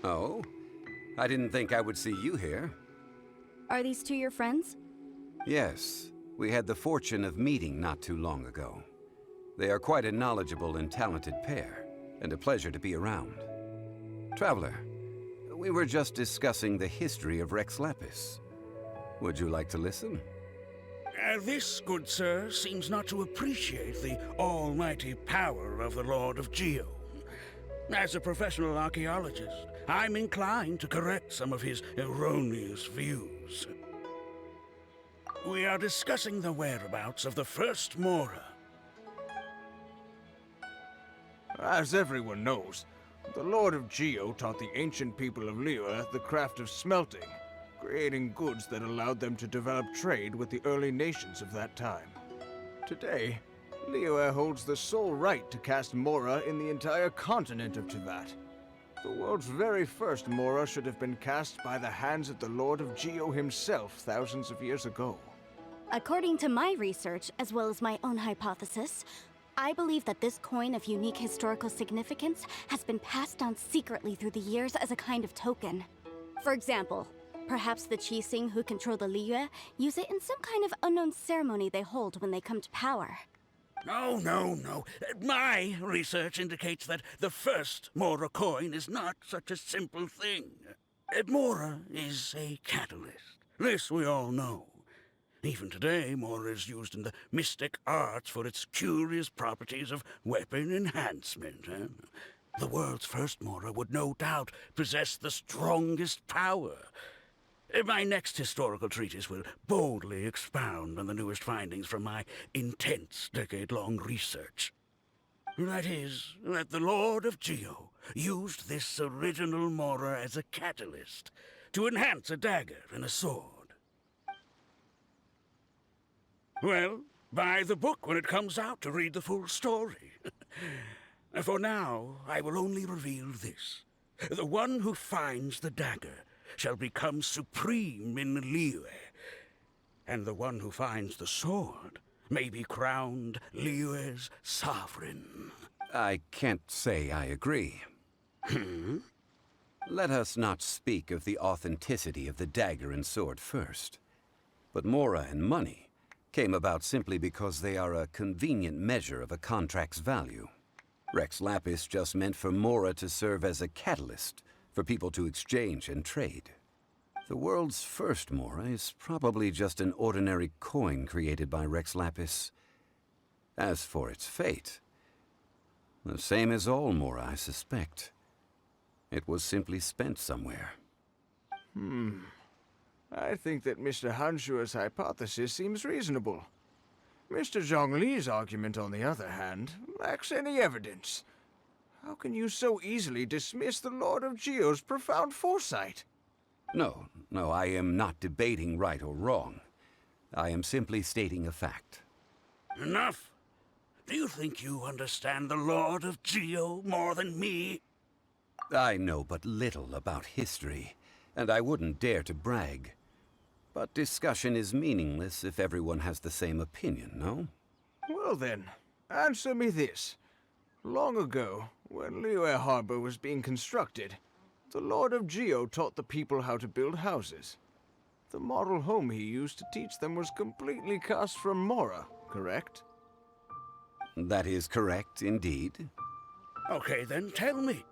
Oh? I didn't think I would see you here. Are these two your friends? Yes, we had the fortune of meeting not too long ago. They are quite a knowledgeable and talented pair, and a pleasure to be around. Traveler, we were just discussing the history of Rex Lapis. Would you like to listen? This, good sir, seems not to appreciate the almighty power of the Lord of Geo. As a professional archaeologist, I'm inclined to correct some of his erroneous views. We are discussing the whereabouts of the first Mora. As everyone knows, the Lord of Geo taught the ancient people of Liyue the craft of smelting, creating goods that allowed them to develop trade with the early nations of that time. Today, Liyue holds the sole right to cast Mora in the entire continent of Teyvat. The world's very first Mora should have been cast by the hands of the Lord of Geo himself thousands of years ago. According to my research, as well as my own hypothesis, I believe that this coin of unique historical significance has been passed down secretly through the years as a kind of token. For example, perhaps the Qixing who control the Liyue use it in some kind of unknown ceremony they hold when they come to power. No, no, no. My research indicates that the first Mora coin is not such a simple thing. Mora is a catalyst. This we all know. Even today, Mora is used in the mystic arts for its curious properties of weapon enhancement. The world's first Mora would no doubt possess the strongest power. My next historical treatise will boldly expound on the newest findings from my intense decade-long research. That is, that the Lord of Geo used this original Mora as a catalyst to enhance a dagger and a sword. Well, buy the book when it comes out to read the full story. For now, I will only reveal this. The one who finds the dagger shall become supreme in Liyue, and the one who finds the sword may be crowned Liyue's sovereign. I can't say I agree. Let us not speak of the authenticity of the dagger and sword first. But Mora and money came about simply because they are a convenient measure of a contract's value. Rex Lapis just meant for Mora to serve as a catalyst for people to exchange and trade. The world's first Mora is probably just an ordinary coin created by Rex Lapis. As for its fate, the same as all Mora, I suspect. It was simply spent somewhere. I think that Mr. Hanshua's hypothesis seems reasonable. Mr. Zhongli's argument, on the other hand, lacks any evidence. How can you so easily dismiss the Lord of Geo's profound foresight? No, I am not debating right or wrong. I am simply stating a fact. Enough! Do you think you understand the Lord of Geo more than me? I know but little about history, and I wouldn't dare to brag. But discussion is meaningless if everyone has the same opinion, no? Well then, answer me this. Long ago, when Liyue Harbor was being constructed, the Lord of Geo taught the people how to build houses. The model home he used to teach them was completely cast from Mora, correct? That is correct, indeed. Okay, then tell me.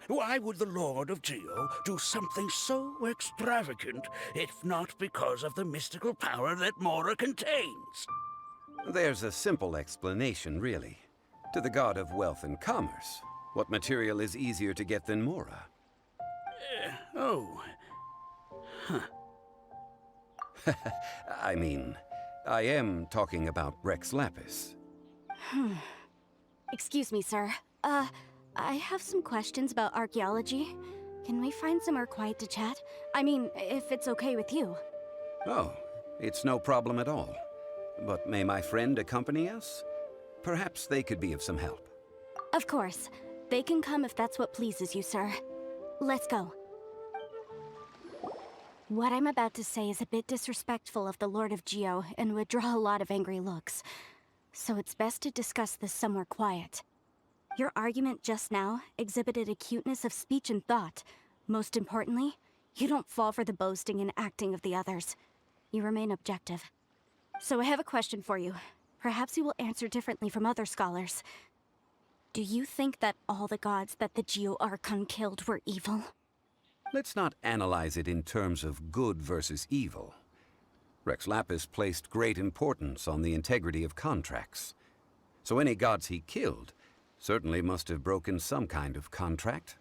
Why would the Lord of Geo do something so extravagant, if not because of the mystical power that Mora contains? There's a simple explanation, really. To the god of wealth and commerce, what material is easier to get than Mora? I mean, I am talking about Rex Lapis. Excuse me, sir. I have some questions about archaeology. Can we find somewhere quiet to chat? I mean, if it's okay with you. Oh, it's no problem at all. But may my friend accompany us? Perhaps they could be of some help. Of course. They can come if that's what pleases you, sir. Let's go. What I'm about to say is a bit disrespectful of the Lord of Geo and would draw a lot of angry looks. So it's best to discuss this somewhere quiet. Your argument just now exhibited acuteness of speech and thought, Most importantly, you don't fall for the boasting and acting of the others. You remain objective. So I have a question for you. Perhaps you will answer differently from other scholars. Do you think that all the gods that the Geo Archon killed were evil? Let's not analyze it in terms of good versus evil. Rex Lapis placed great importance on the integrity of contracts. So any gods he killed certainly must have broken some kind of contract.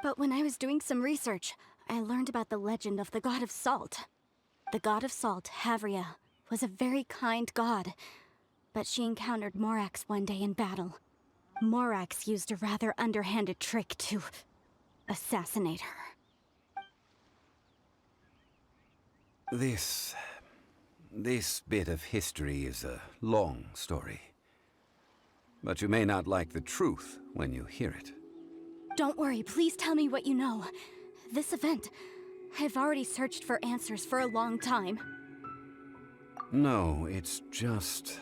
But when I was doing some research, I learned about the legend of the god of salt. The god of salt, Havria, was a very kind god, but she encountered Morax one day in battle. Morax used a rather underhanded trick to assassinate her. This bit of history is a long story. But you may not like the truth when you hear it. Don't worry, please tell me what you know. This event, I've already searched for answers for a long time. No, it's just...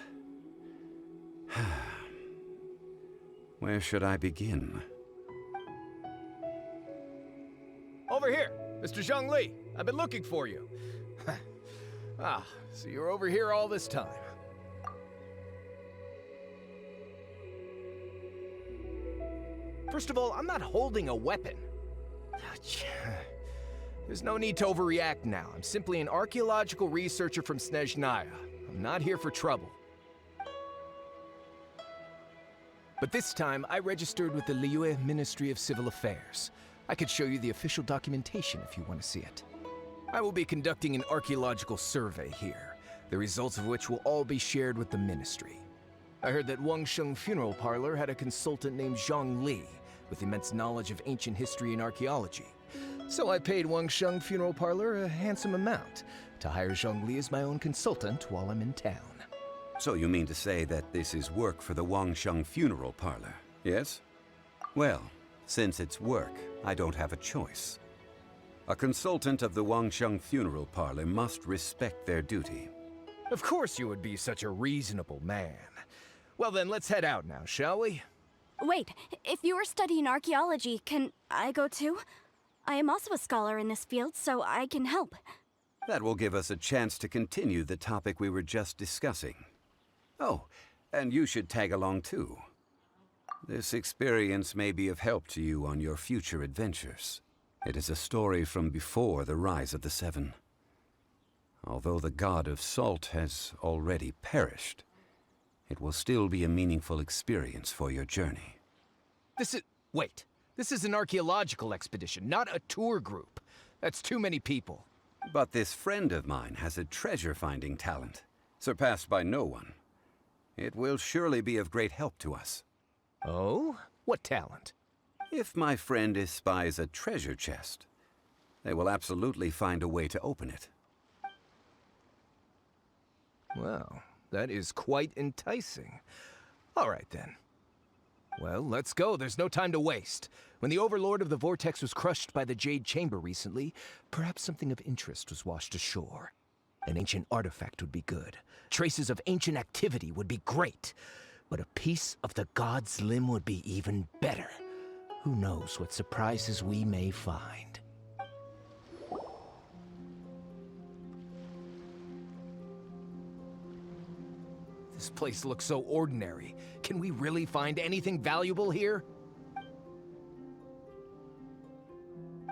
Where should I begin? Over here, Mr. Zhongli. I've been looking for you. So you're over here all this time. First of all, I'm not holding a weapon. There's no need to overreact now. I'm simply an archaeological researcher from Snezhnaya. I'm not here for trouble. But this time, I registered with the Liyue Ministry of Civil Affairs. I could show you the official documentation if you want to see it. I will be conducting an archaeological survey here, the results of which will all be shared with the ministry. I heard that Wangsheng Funeral Parlor had a consultant named Zhongli, with immense knowledge of ancient history and archaeology. So I paid Wangsheng Funeral Parlor a handsome amount to hire Zhongli as my own consultant while I'm in town. So you mean to say that this is work for the Wangsheng Funeral Parlor, yes? Well, since it's work, I don't have a choice. A consultant of the Wangsheng Funeral Parlor must respect their duty. Of course you would be such a reasonable man. Well then, let's head out now, shall we? Wait, if you are studying archaeology, can I go too? I am also a scholar in this field, so I can help. That will give us a chance to continue the topic we were just discussing. Oh, and you should tag along too. This experience may be of help to you on your future adventures. It is a story from before the rise of the Seven. Although the god of salt has already perished, it will still be a meaningful experience for your journey. Wait. This is an archaeological expedition, not a tour group. That's too many people. But this friend of mine has a treasure-finding talent, surpassed by no one. It will surely be of great help to us. Oh? What talent? If my friend espies a treasure chest, they will absolutely find a way to open it. Well, that is quite enticing. All right then. Well, let's go. There's no time to waste. When the Overlord of the Vortex was crushed by the Jade Chamber recently, perhaps something of interest was washed ashore. An ancient artifact would be good. Traces of ancient activity would be great. But a piece of the god's limb would be even better. Who knows what surprises we may find. This place looks so ordinary. Can we really find anything valuable here?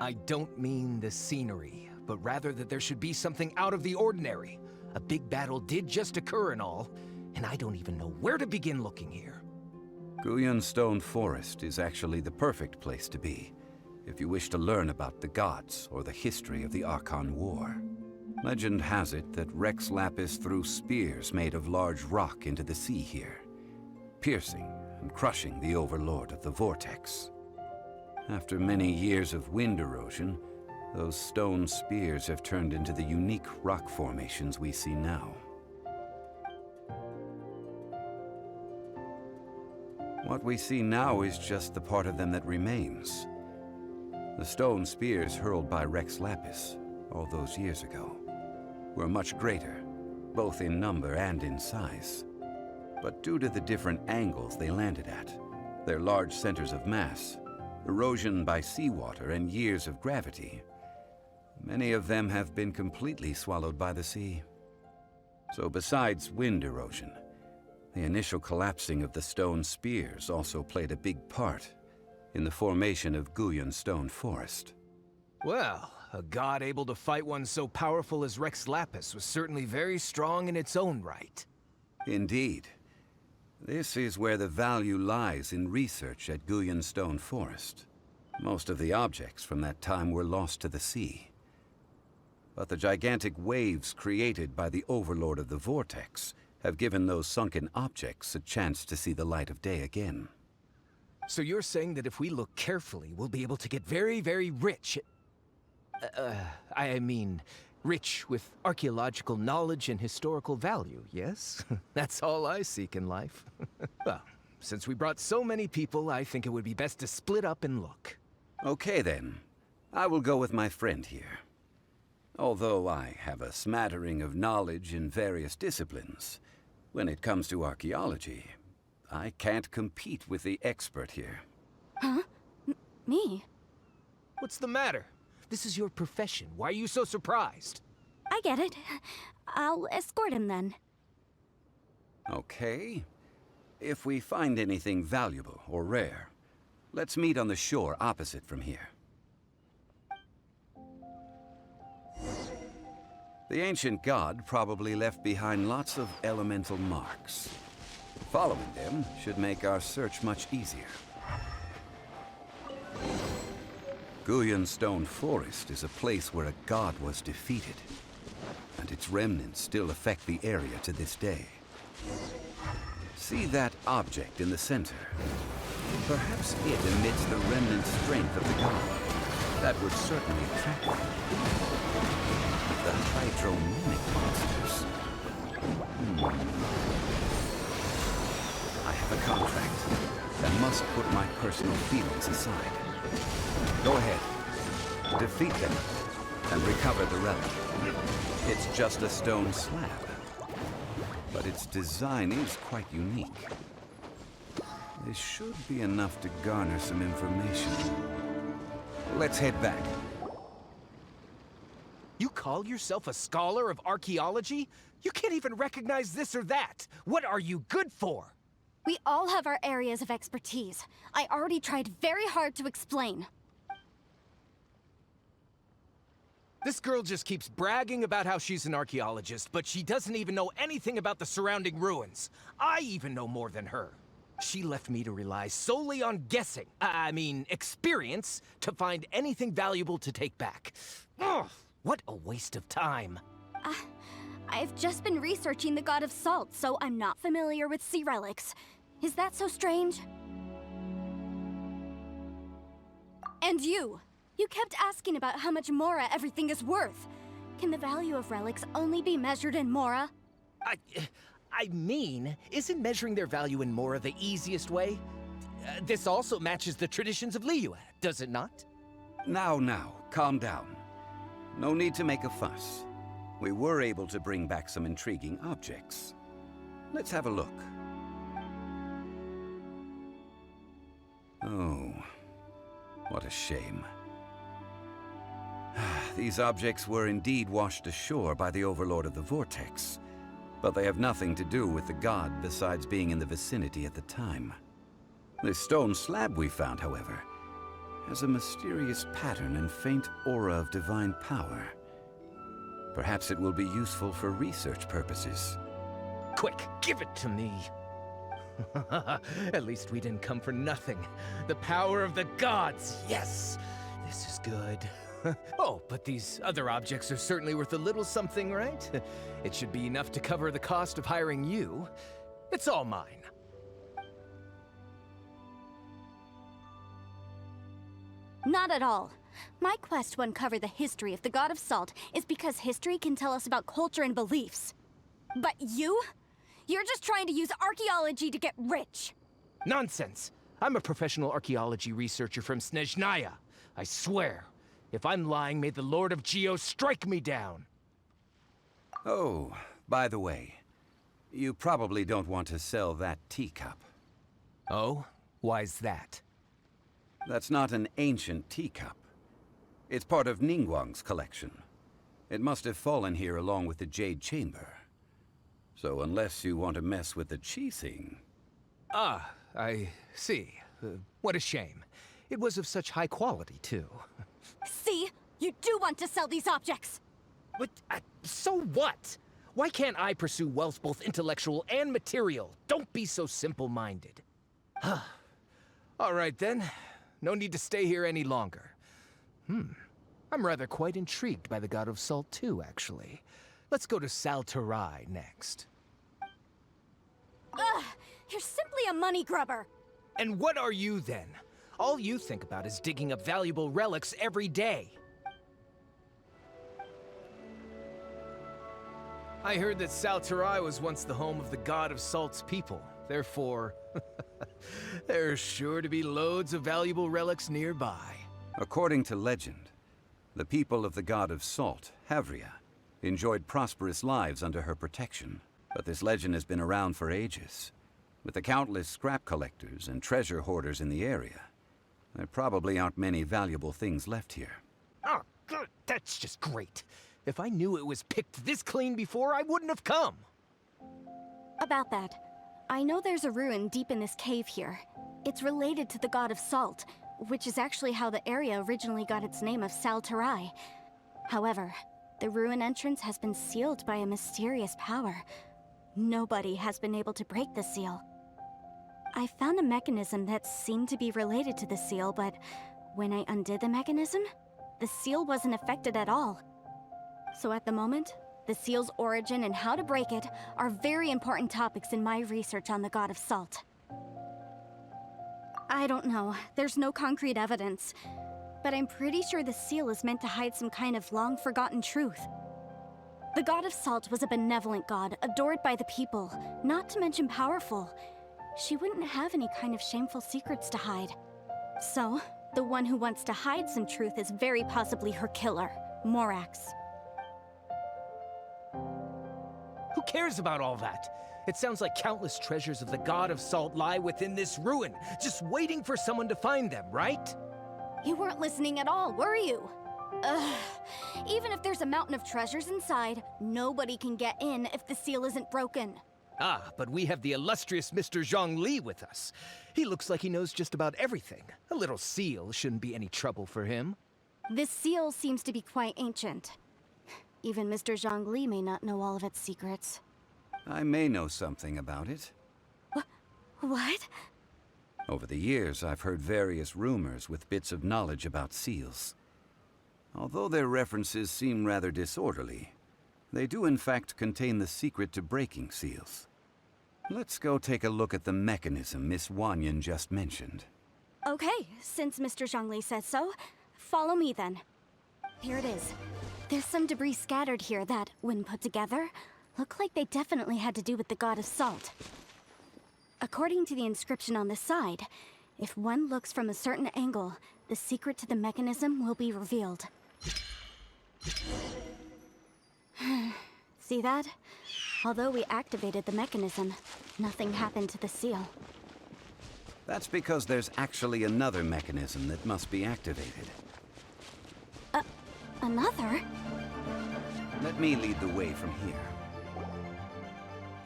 I don't mean the scenery, but rather that there should be something out of the ordinary. A big battle did just occur and all, and I don't even know where to begin looking here. Guyan Stone Forest is actually the perfect place to be, if you wish to learn about the gods or the history of the Archon War. Legend has it that Rex Lapis threw spears made of large rock into the sea here, piercing and crushing the Overlord of the Vortex. After many years of wind erosion, those stone spears have turned into the unique rock formations we see now. What we see now is just the part of them that remains. The stone spears hurled by Rex Lapis all those years ago were much greater, both in number and in size. But due to the different angles they landed at, Their large centers of mass, erosion by seawater, and years of gravity. Many of them have been completely swallowed by the sea. So besides wind erosion, the initial collapsing of the stone spears also played a big part in the formation of Guyun Stone Forest. Well, a god able to fight one so powerful as Rex Lapis was certainly very strong in its own right. Indeed. This is where the value lies in research at Guyun Stone Forest. Most of the objects from that time were lost to the sea. But the gigantic waves created by the Overlord of the Vortex have given those sunken objects a chance to see the light of day again. So you're saying that if we look carefully, we'll be able to get very, very rich. I mean, rich with archaeological knowledge and historical value, yes? That's all I seek in life. Well, since we brought so many people, I think it would be best to split up and look. Okay then. I will go with my friend here. Although I have a smattering of knowledge in various disciplines, when it comes to archaeology, I can't compete with the expert here. Huh? Me? What's the matter? This is your profession. Why are you so surprised? I get it. I'll escort him then. Okay. If we find anything valuable or rare, let's meet on the shore opposite from here. The ancient god probably left behind lots of elemental marks. Following them should make our search much easier. Guyun Stone Forest is a place where a god was defeated, and its remnants still affect the area to this day. See that object in the center? Perhaps it emits the remnant strength of the god. That would certainly attract them. The hydromimic monsters. I have a contract and must put my personal feelings aside. Go ahead. Defeat them and recover the relic. It's just a stone slab, but its design is quite unique. This should be enough to garner some information. Let's head back. You call yourself a scholar of archaeology? You can't even recognize this or that. What are you good for? We all have our areas of expertise. I already tried very hard to explain. This girl just keeps bragging about how she's an archaeologist, but she doesn't even know anything about the surrounding ruins. I even know more than her. She left me to rely solely on guessing, experience, to find anything valuable to take back. Ugh, what a waste of time. I've just been researching the God of Salt, so I'm not familiar with sea relics. Is that so strange? And you! You kept asking about how much Mora everything is worth. Can the value of relics only be measured in Mora? Isn't measuring their value in Mora the easiest way? This also matches the traditions of Liyue, does it not? Now, calm down. No need to make a fuss. We were able to bring back some intriguing objects. Let's have a look. Oh, what a shame. These objects were indeed washed ashore by the Overlord of the Vortex, but they have nothing to do with the god besides being in the vicinity at the time. This stone slab we found, however, has a mysterious pattern and faint aura of divine power. Perhaps it will be useful for research purposes. Quick, give it to me. At least we didn't come for nothing. The power of the gods, yes! This is good. Oh, but these other objects are certainly worth a little something, right? It should be enough to cover the cost of hiring you. It's all mine. Not at all. My quest to uncover the history of the God of Salt is because history can tell us about culture and beliefs. But you? You're just trying to use archaeology to get rich. Nonsense! I'm a professional archaeology researcher from Snezhnaya. I swear. If I'm lying, may the Lord of Geo strike me down. Oh, by the way, you probably don't want to sell that teacup. Oh? Why's that? That's not an ancient teacup. It's part of Ningguang's collection. It must have fallen here along with the Jade Chamber. So unless you want to mess with the Qixing... Ah, I see. What a shame. It was of such high quality, too. See? You do want to sell these objects! But, so what? Why can't I pursue wealth both intellectual and material? Don't be so simple-minded. All right, then. No need to stay here any longer. I'm rather quite intrigued by the God of Salt, too, actually. Let's go to Saltarai next. Ugh! You're simply a money grubber! And what are you, then? All you think about is digging up valuable relics every day. I heard that Saltarai was once the home of the God of Salt's people. Therefore, there's sure to be loads of valuable relics nearby. According to legend, the people of the God of Salt, Havria, enjoyed prosperous lives under her protection. But this legend has been around for ages. With the countless scrap collectors and treasure hoarders in the area, there probably aren't many valuable things left here. Oh, good. That's just great. If I knew it was picked this clean before, I wouldn't have come. About that, I know there's a ruin deep in this cave here. It's related to the God of Salt, which is actually how the area originally got its name of Saltarai. However, the ruin entrance has been sealed by a mysterious power. Nobody has been able to break the seal. I found a mechanism that seemed to be related to the seal, but when I undid the mechanism, the seal wasn't affected at all. So at the moment, the seal's origin and how to break it are very important topics in my research on the God of Salt. I don't know, there's no concrete evidence, but I'm pretty sure the seal is meant to hide some kind of long-forgotten truth. The God of Salt was a benevolent god, adored by the people, not to mention powerful. She wouldn't have any kind of shameful secrets to hide. So, the one who wants to hide some truth is very possibly her killer, Morax. Who cares about all that? It sounds like countless treasures of the God of Salt lie within this ruin, just waiting for someone to find them, right? You weren't listening at all, were you? Ugh. Even if there's a mountain of treasures inside, nobody can get in if the seal isn't broken. Ah, but we have the illustrious Mr. Zhongli with us. He looks like he knows just about everything. A little seal shouldn't be any trouble for him. This seal seems to be quite ancient. Even Mr. Zhongli may not know all of its secrets. I may know something about it. What? Over the years, I've heard various rumors with bits of knowledge about seals. Although their references seem rather disorderly, they do in fact contain the secret to breaking seals. Let's go take a look at the mechanism Miss Wanyan just mentioned. Okay, since Mr. Zhongli says so, follow me then. Here it is. There's some debris scattered here that, when put together, look like they definitely had to do with the God of Salt. According to the inscription on the side, if one looks from a certain angle, the secret to the mechanism will be revealed. See that? Although we activated the mechanism, nothing happened to the seal. That's because there's actually another mechanism that must be activated. Another? Let me lead the way from here.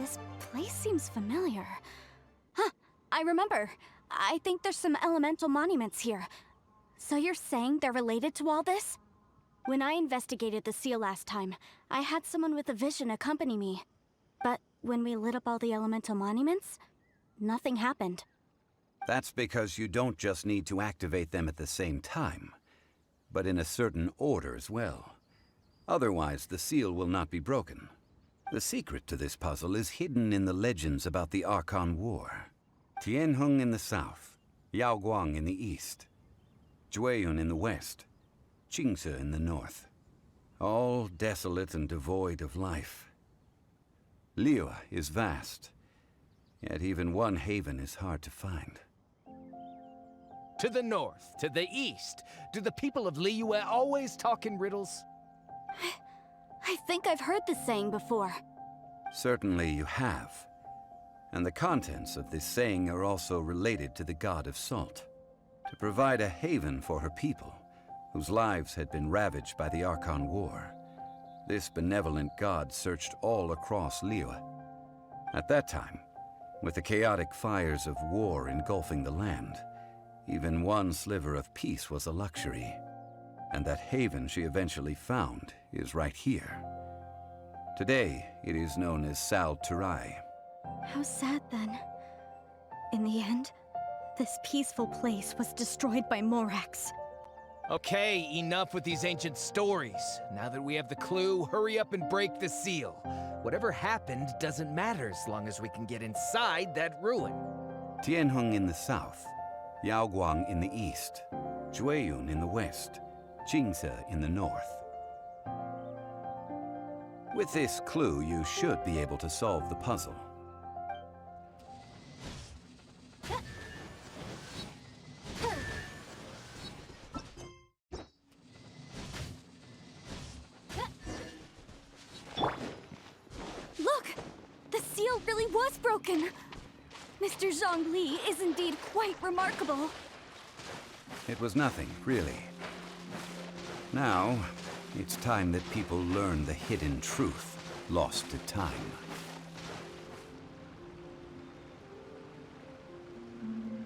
This place seems familiar. Huh, I remember. I think there's some elemental monuments here. So you're saying they're related to all this? When I investigated the seal last time, I had someone with a vision accompany me. But when we lit up all the elemental monuments, nothing happened. That's because you don't just need to activate them at the same time, but in a certain order as well. Otherwise, the seal will not be broken. The secret to this puzzle is hidden in the legends about the Archon War. Tianheng in the south, Yaoguang in the east, Jueyun in the west, Qingce in the north. All desolate and devoid of life. Liyue is vast, yet even one haven is hard to find. To the north, to the east. Do the people of Liyue always talk in riddles? I think I've heard this saying before. Certainly you have. And the contents of this saying are also related to the god of salt, to provide a haven for her people, whose lives had been ravaged by the Archon War. This benevolent god searched all across Liyue. At that time, with the chaotic fires of war engulfing the land, even one sliver of peace was a luxury. And that haven she eventually found is right here. Today, it is known as Sal Turai. How sad then. In the end, this peaceful place was destroyed by Morax. Okay, enough with these ancient stories. Now that we have the clue, hurry up and break the seal. Whatever happened doesn't matter as long as we can get inside that ruin. Tianheng in the south, Yaoguang in the east, Jueyun in the west, Jingze in the north. With this clue, you should be able to solve the puzzle. Look! The seal really was broken! Mr. Zhongli is indeed quite remarkable. It was nothing, really. Now, it's time that people learn the hidden truth lost to time.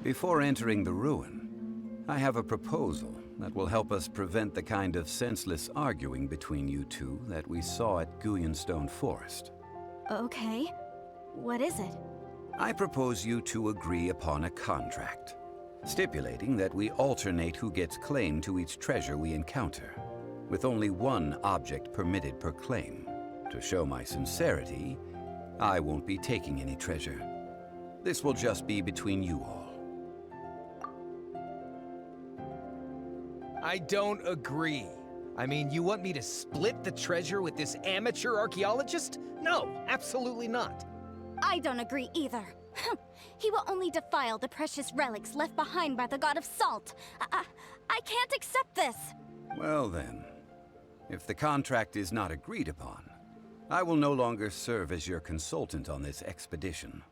Before entering the ruin, I have a proposal that will help us prevent the kind of senseless arguing between you two that we saw at Guyenstone Forest. Okay. What is it? I propose you two agree upon a contract, stipulating that we alternate who gets claim to each treasure we encounter, with only one object permitted per claim. To show my sincerity, I won't be taking any treasure. This will just be between you all. I don't agree. I mean, you want me to split the treasure with this amateur archaeologist? No, absolutely not. I don't agree either. He will only defile the precious relics left behind by the god of salt. I can't accept this. Well then, if the contract is not agreed upon, I will no longer serve as your consultant on this expedition.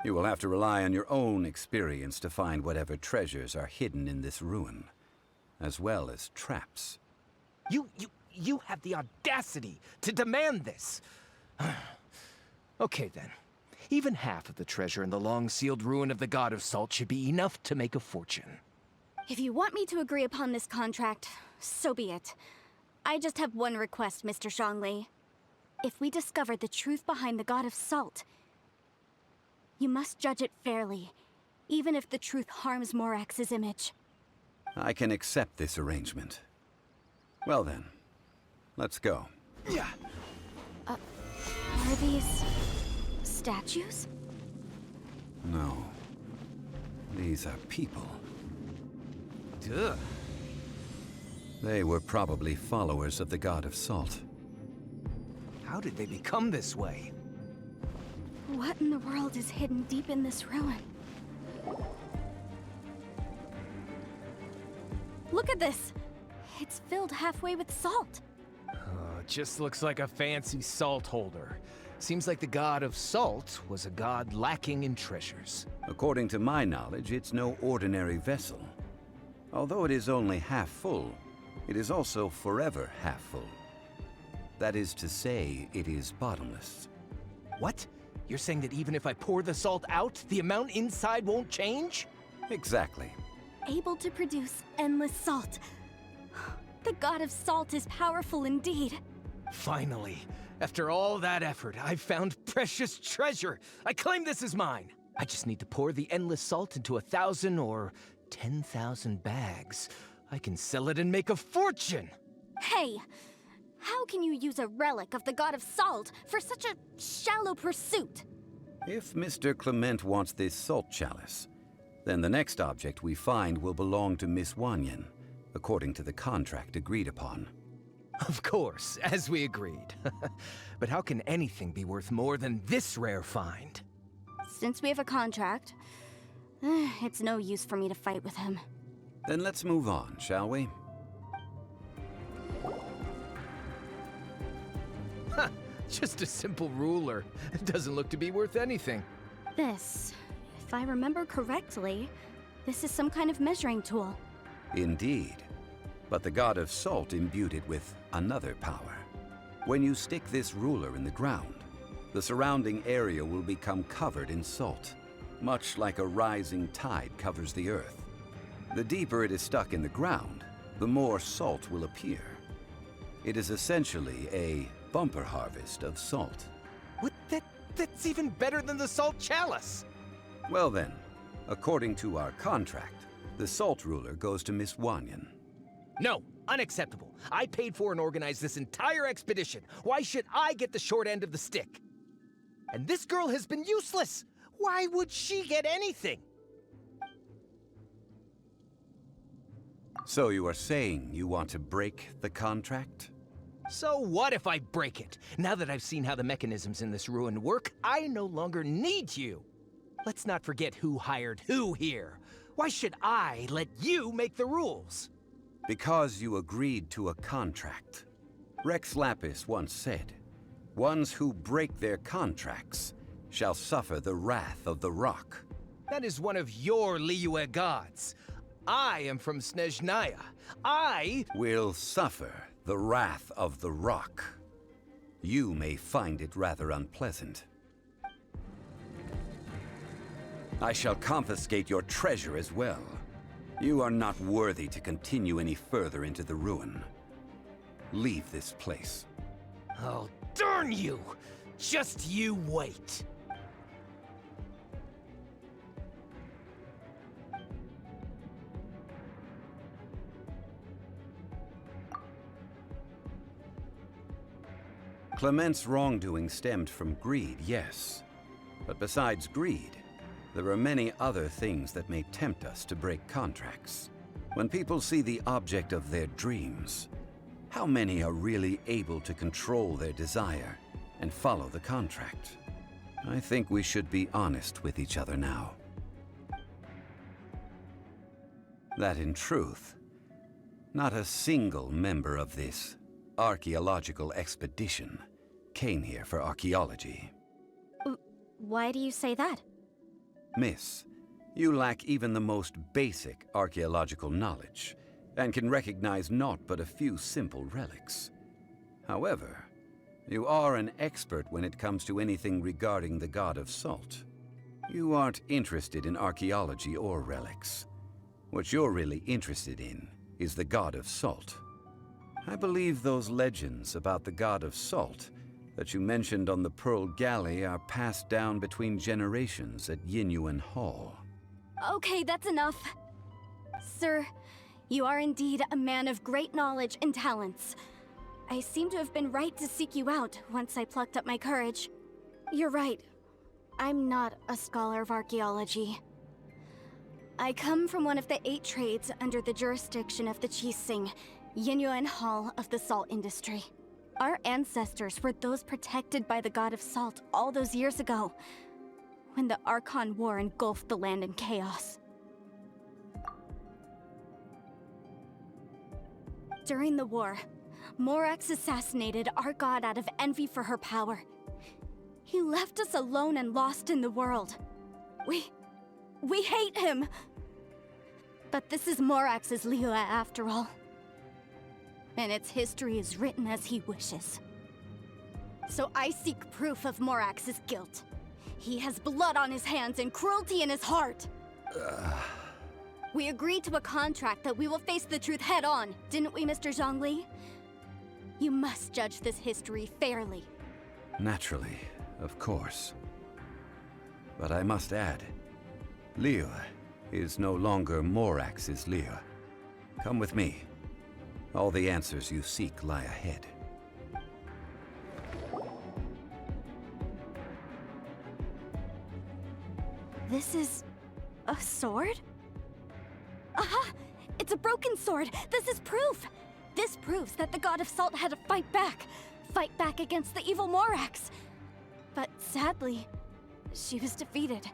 You will have to rely on your own experience to find whatever treasures are hidden in this ruin, as well as traps. You have the audacity to demand this. Okay then. Even half of the treasure in the long-sealed ruin of the God of Salt should be enough to make a fortune. If you want me to agree upon this contract, so be it. I just have one request, Mr. Zhongli. If we discover the truth behind the God of Salt, you must judge it fairly, even if the truth harms Morax's image. I can accept this arrangement. Well then, let's go. Yeah. Are these statues? No. These are people. Duh. They were probably followers of the God of Salt. How did they become this way? What in the world is hidden deep in this ruin? Look at this! It's filled halfway with salt. Just looks like a fancy salt holder. Seems like the God of Salt was a god lacking in treasures. According to my knowledge, it's no ordinary vessel. Although it is only half full, it is also forever half full. That is to say, it is bottomless. What? You're saying that even if I pour the salt out, the amount inside won't change? Exactly. Able to produce endless salt. The God of Salt is powerful indeed. Finally, after all that effort, I've found precious treasure. I claim this as mine. I just need to pour the endless salt into 1,000 or 10,000 bags. I can sell it and make a fortune. Hey, how can you use a relic of the God of Salt for such a shallow pursuit? If Mr. Clement wants this salt chalice, then the next object we find will belong to Miss Wanyan, according to the contract agreed upon. Of course, as we agreed. But how can anything be worth more than this rare find? Since we have a contract, it's no use for me to fight with him. Then let's move on, shall we? Just a simple ruler. It doesn't look to be worth anything. This, if I remember correctly, this is some kind of measuring tool. Indeed. But the god of salt imbued it with another power. When you stick this ruler in the ground, the surrounding area will become covered in salt, much like a rising tide covers the earth. The deeper it is stuck in the ground, the more salt will appear. It is essentially a bumper harvest of salt. What? That's even better than the salt chalice! Well then, according to our contract, the salt ruler goes to Miss Wanyan. No, unacceptable. I paid for and organized this entire expedition. Why should I get the short end of the stick? And this girl has been useless! Why would she get anything? So you are saying you want to break the contract? So what if I break it? Now that I've seen how the mechanisms in this ruin work, I no longer need you. Let's not forget who hired who here. Why should I let you make the rules? Because you agreed to a contract. Rex Lapis once said, "Ones who break their contracts shall suffer the wrath of the rock." That is one of your Liyue gods. I am from Snezhnaya. I will suffer the wrath of the rock. You may find it rather unpleasant. I shall confiscate your treasure as well. You are not worthy to continue any further into the ruin. Leave this place. Oh, darn you! Just you wait. Clement's wrongdoing stemmed from greed, yes. But besides greed, there are many other things that may tempt us to break contracts. When people see the object of their dreams, how many are really able to control their desire and follow the contract? I think we should be honest with each other now. That in truth, not a single member of this archaeological expedition came here for archaeology. Why do you say that? Miss, you lack even the most basic archaeological knowledge, and can recognize naught but a few simple relics. However, you are an expert when it comes to anything regarding the god of salt. You aren't interested in archaeology or relics. What you're really interested in is the god of salt. I believe those legends about the god of salt that you mentioned on the Pearl Galley are passed down between generations at Yinyuan Hall. Okay, that's enough. Sir, you are indeed a man of great knowledge and talents. I seem to have been right to seek you out once I plucked up my courage. You're right. I'm not a scholar of archaeology. I come from one of the 8 trades under the jurisdiction of the Chising, Yinyuan Hall of the salt industry. Our ancestors were those protected by the god of salt all those years ago, when the Archon War engulfed the land in chaos. During the war, Morax assassinated our god out of envy for her power. He left us alone and lost in the world. We hate him! But this is Morax's Liyue after all. And its history is written as he wishes. So I seek proof of Morax's guilt. He has blood on his hands and cruelty in his heart. We agreed to a contract that we will face the truth head on, didn't we, Mr. Zhongli? You must judge this history fairly. Naturally, of course. But I must add, Liyue is no longer Morax's Liyue. Come with me. All the answers you seek lie ahead. This is a sword? Aha! It's a broken sword! This is proof! This proves that the god of salt had to fight back. Fight back against the evil Morax. But sadly, she was defeated.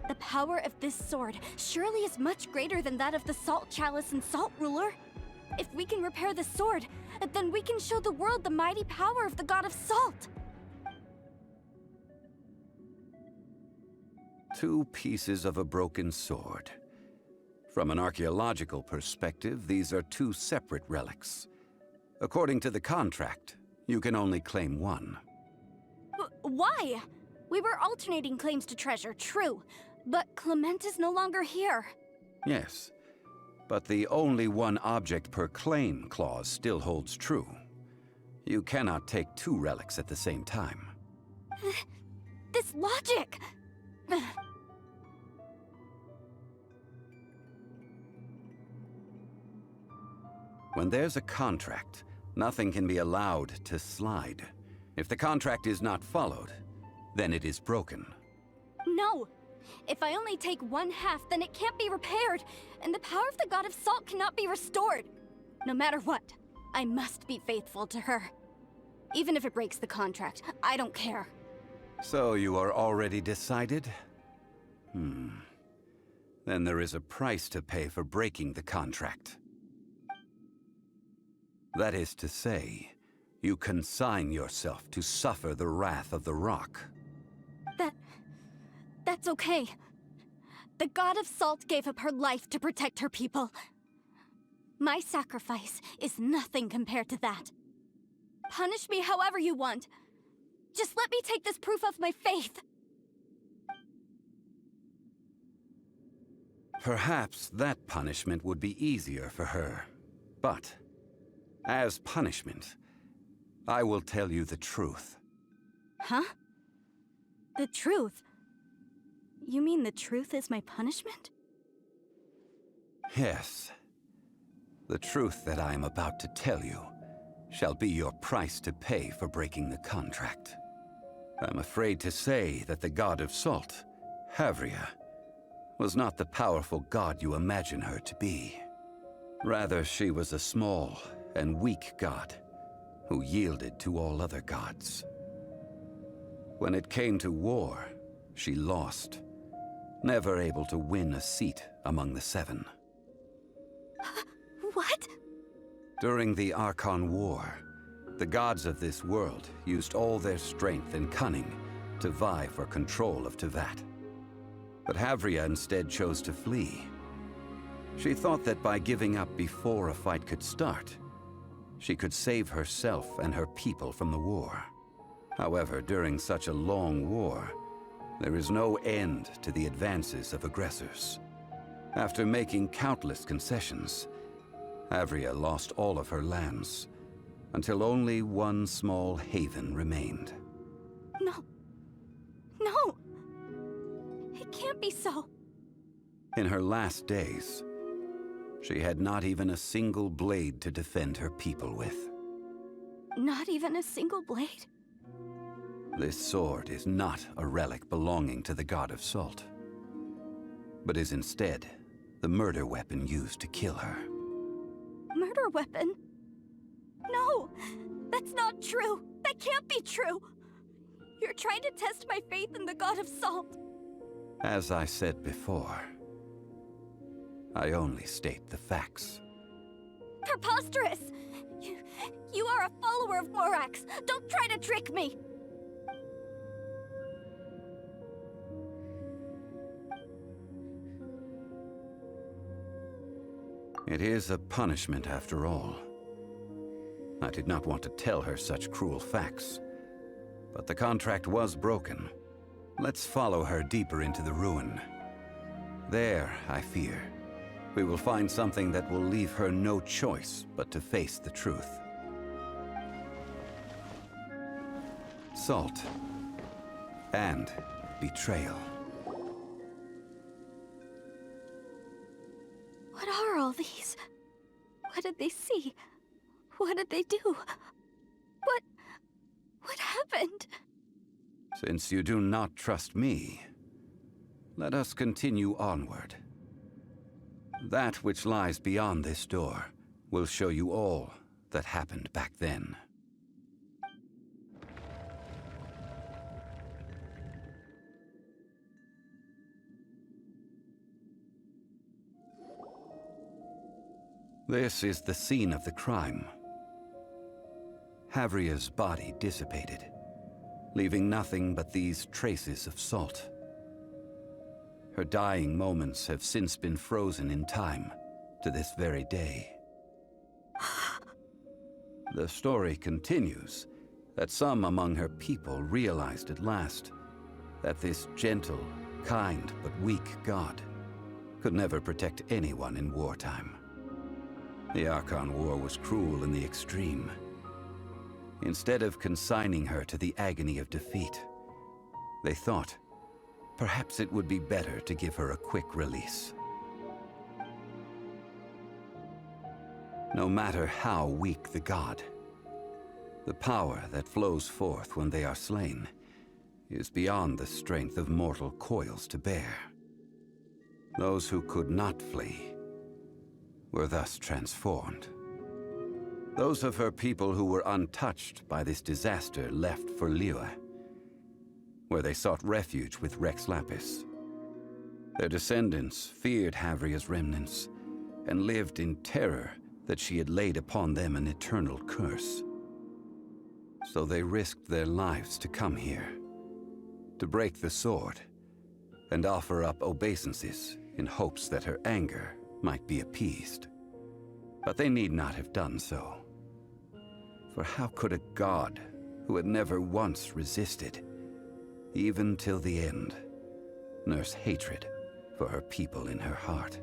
The power of this sword surely is much greater than that of the Salt Chalice and Salt Ruler. If we can repair the sword, then we can show the world the mighty power of the god of salt. 2 pieces of a broken sword. From an archaeological perspective, these are 2 separate relics. According to the contract, you can only claim one. Why? We were alternating claims to treasure, true. But Clement is no longer here. Yes, but the only one object per claim clause still holds true. You cannot take 2 relics at the same time. This logic! When there's a contract, nothing can be allowed to slide. If the contract is not followed, then it is broken. No! If I only take 1/2, then it can't be repaired, and the power of the God of Salt cannot be restored. No matter what, I must be faithful to her. Even if it breaks the contract, I don't care. So you are already decided? Then there is a price to pay for breaking the contract. That is to say, you consign yourself to suffer the wrath of the rock. That's okay. The God of Salt gave up her life to protect her people. My sacrifice is nothing compared to that. Punish me however you want. Just let me take this proof of my faith. Perhaps that punishment would be easier for her. But, as punishment, I will tell you the truth. Huh? The truth? You mean the truth is my punishment? Yes. The truth that I am about to tell you shall be your price to pay for breaking the contract. I'm afraid to say that the God of Salt, Havria, was not the powerful god you imagine her to be. Rather, she was a small and weak god who yielded to all other gods. When it came to war, she lost, never able to win a seat among the 7. What? During the Archon War, the gods of this world used all their strength and cunning to vie for control of Teyvat. But Havria instead chose to flee. She thought that by giving up before a fight could start, she could save herself and her people from the war. However, during such a long war, there is no end to the advances of aggressors. After making countless concessions, Havria lost all of her lands, until only one small haven remained. No. No! It can't be so. In her last days, she had not even a single blade to defend her people with. Not even a single blade? This sword is not a relic belonging to the God of Salt, but is instead the murder weapon used to kill her. Murder weapon? No! That's not true! That can't be true! You're trying to test my faith in the God of Salt! As I said before, I only state the facts. Preposterous! You are a follower of Morax! Don't try to trick me! It is a punishment after all. I did not want to tell her such cruel facts, but the contract was broken. Let's follow her deeper into the ruin. There, I fear, we will find something that will leave her no choice but to face the truth. Salt and betrayal. What are all these? What did they see? What did they do? What happened? Since you do not trust me, let us continue onward. That which lies beyond this door will show you all that happened back then. This is the scene of the crime. Havria's body dissipated, leaving nothing but these traces of salt. her dying moments have since been frozen in time to this very day. The story continues that some among her people realized at last that this gentle, kind, but weak god could never protect anyone in wartime. The Archon War was cruel in the extreme. Instead of consigning her to the agony of defeat, they thought perhaps it would be better to give her a quick release. No matter how weak the god, the power that flows forth when they are slain is beyond the strength of mortal coils to bear. Those who could not flee were thus transformed. Those of her people who were untouched by this disaster left for Liyue, where they sought refuge with Rex Lapis. Their descendants feared Havria's remnants and lived in terror that she had laid upon them an eternal curse. So they risked their lives to come here, to break the sword, and offer up obeisances in hopes that her anger might be appeased. But they need not have done so. For how could a god who had never once resisted, even till the end, nurse hatred for her people in her heart?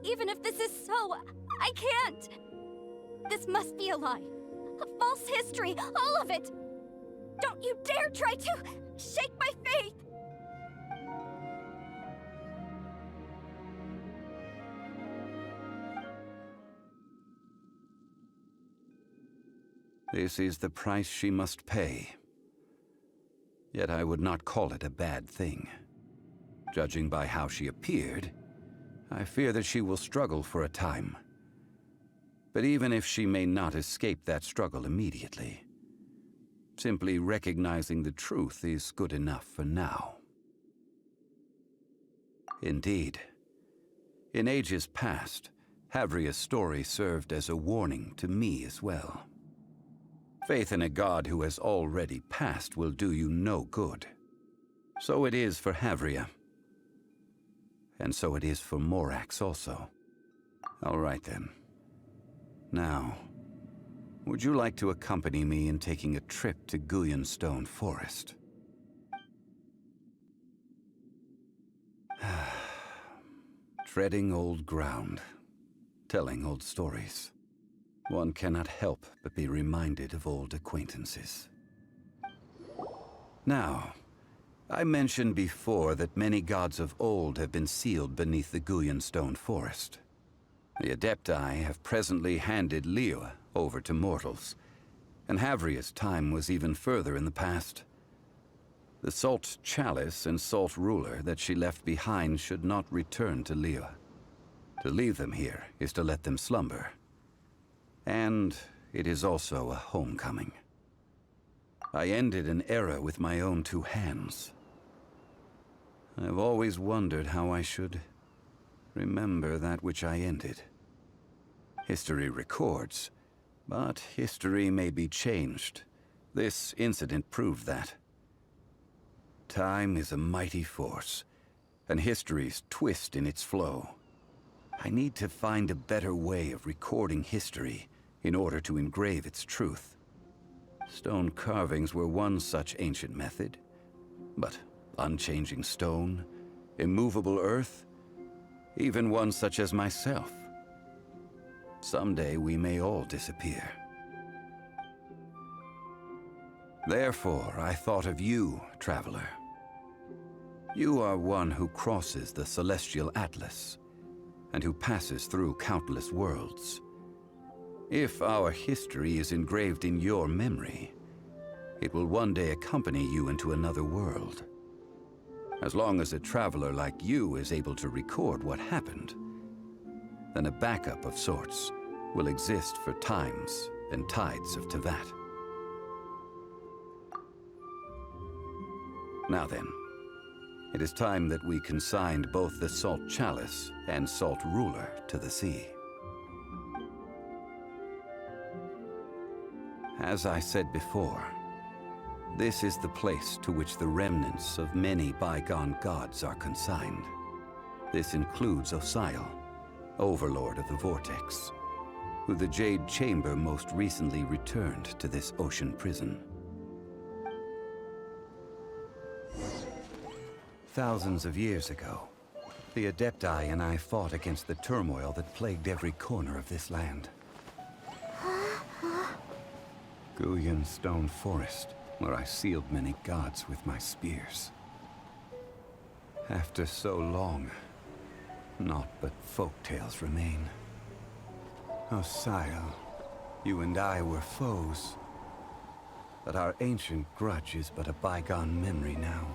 Even if this is so, I can't! This must be a lie. A false history, all of it! Don't you dare try to shake my faith! This is the price she must pay. Yet I would not call it a bad thing. Judging by how she appeared, I fear that she will struggle for a time. But even if she may not escape that struggle immediately, simply recognizing the truth is good enough for now. Indeed, in ages past, Havria's story served as a warning to me as well. Faith in a god who has already passed will do you no good. So it is for Havria. And so it is for Morax also. All right then. Now, would you like to accompany me in taking a trip to Gullion Forest? Treading old ground, telling old stories. One cannot help but be reminded of old acquaintances. Now, I mentioned before that many gods of old have been sealed beneath the Gullion Forest. The Adepti have presently handed Liyue over to mortals, and Havria's time was even further in the past. The Salt Chalice and Salt Ruler that she left behind should not return to Liyue. To leave them here is to let them slumber. And it is also a homecoming. I ended an era with my own two hands. I've always wondered how I should remember that which I ended. History records, but history may be changed. This incident proved that. Time is a mighty force, and history's twist in its flow. I need to find a better way of recording history in order to engrave its truth. Stone carvings were one such ancient method, but unchanging stone, immovable earth, even one such as myself. Someday we may all disappear. Therefore, I thought of you, traveler. You are one who crosses the celestial atlas, and who passes through countless worlds. If our history is engraved in your memory, it will one day accompany you into another world. As long as a traveler like you is able to record what happened, then a backup of sorts will exist for times and tides of Teyvat. Now then, it is time that we consigned both the Salt Chalice and Salt Ruler to the sea. As I said before, This is the place to which the remnants of many bygone gods are consigned. This includes Osial, Overlord of the Vortex, who the Jade Chamber most recently returned to this ocean prison. Thousands of years ago, the Adepti and I fought against the turmoil that plagued every corner of this land. Guyan Stone Forest, where I sealed many gods with my spears. After so long, naught but folktales remain. Osial, you and I were foes, but our ancient grudge is but a bygone memory now.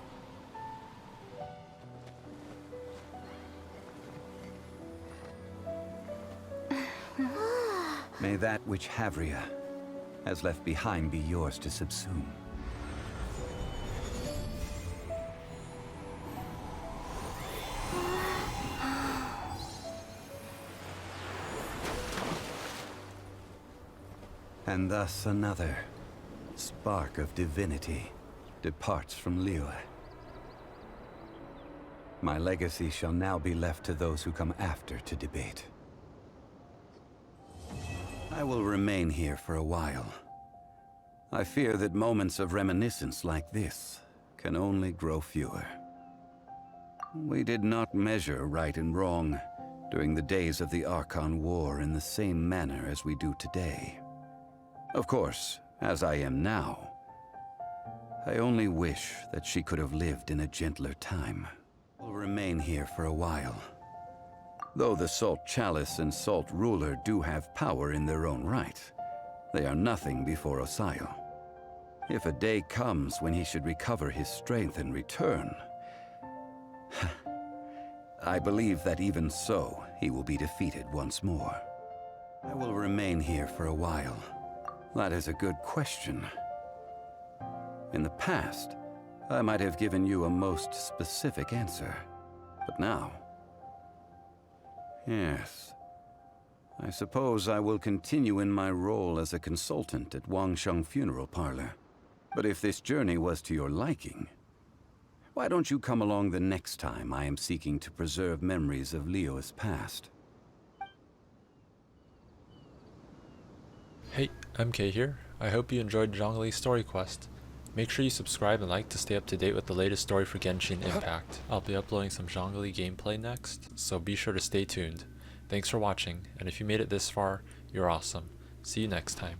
May that which Havria has left behind be yours to subsume. And thus another spark of divinity departs from Liyue. My legacy shall now be left to those who come after to debate. I will remain here for a while. I fear that moments of reminiscence like this can only grow fewer. We did not measure right and wrong during the days of the Archon War in the same manner as we do today. Of course, as I am now, I only wish that she could have lived in a gentler time. I will remain here for a while. Though the Salt Chalice and Salt Ruler do have power in their own right, they are nothing before Osial. If a day comes when he should recover his strength and return, I believe that even so, he will be defeated once more. I will remain here for a while. That is a good question. In the past, I might have given you a most specific answer, but now... Yes. I suppose I will continue in my role as a consultant at Wangsheng Funeral Parlor. But if this journey was to your liking, why don't you come along the next time I am seeking to preserve memories of Liyue's past? Hey, MK here. I hope you enjoyed Zhongli Story Quest. Make sure you subscribe and like to stay up to date with the latest story for Genshin Impact. I'll be uploading some Zhongli gameplay next, so be sure to stay tuned. Thanks for watching, and if you made it this far, you're awesome. See you next time.